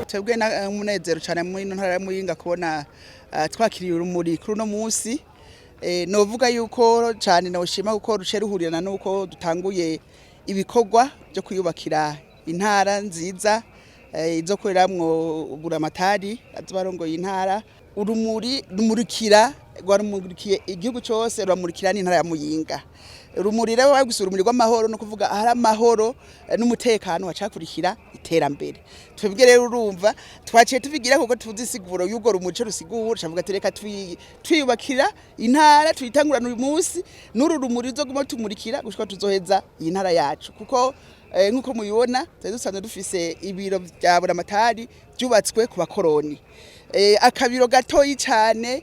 Twebwe na umunezero cyane mu Intara ya Muyinga kubona twakiriye urumuri kuri no munsi novuga yuko cyane nawushima kuko ruce ruhurirana nuko dutanguye ibikorwa byo kuyubakira intara nziza izo koreramwo buramatari azabarongoye intara urumuri rumurikira rwaramurikiye igihugu cyose ruramurikira n'intara ya Muyinga. Urumuri rero bagusura urumuri rw'amahoro no kuvuga ahari amahoro n'umutekano wacakurikira iterambere. Twebwe rero urumva twaciye tuvigira kuko tuvuze isiguro y'ugo rumuce rusigura cavuga tereka twiyubakira intara tuyitangurana uyu munsi n'uru rumuri zo guma tumurikira gushika tuzoheza iyi ntara yacu kuko nkuko mubibona dusanzwe dufise ibiro bya buramatari byubatswe ku bakoroni. Akabiro gatoyi cyane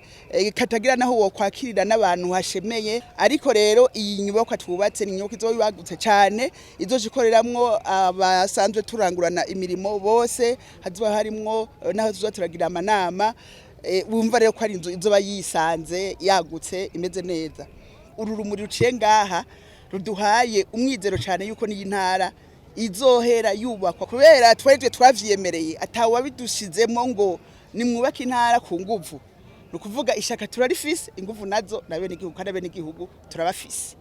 katagira naho wo kwakirira n'abantu hashemeye ariko rero iyi nyubako twubatse ni nyubako izoyibagutse cyane izojikoreramwo abasanzwe turangurana imirimo bose haziba harimwo naho tuzoturagira amanama bumva rero ko ari inzu izoba yisanze yagutse imeze neza. Uru rumuri ruciye ngaha ruduhaye umwizero cyane yuko niyi ntara izohera yubakwa kubera twebwe twavyemereye atawabidushizemo ngo nimwubaka intara ku nguvu nukuvuga ishaka turarifise inguvu nazo nabene igihugu kandi bene igihugu turabafise.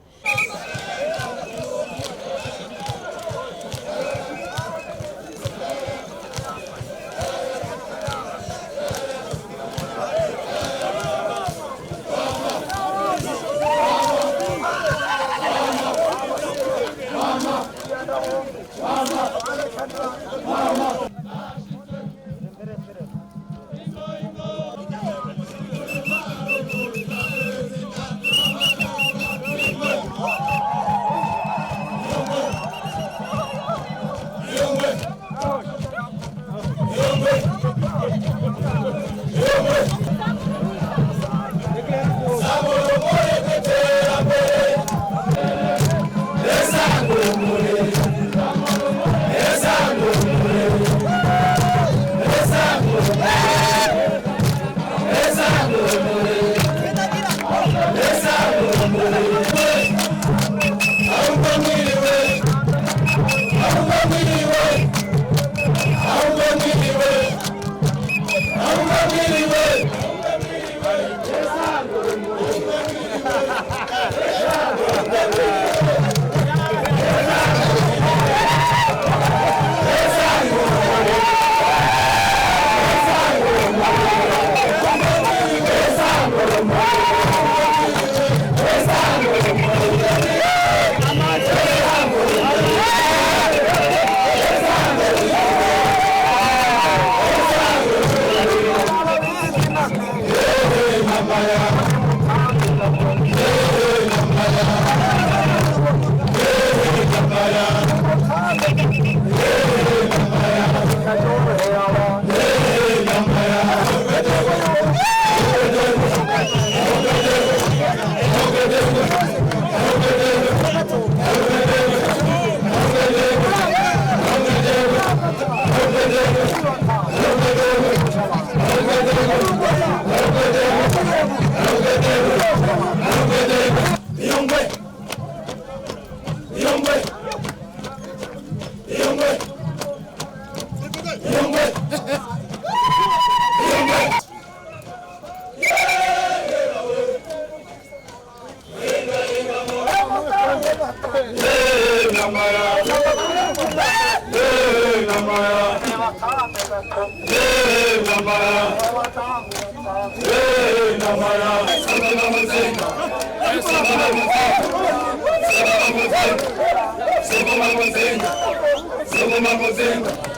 Muyinga.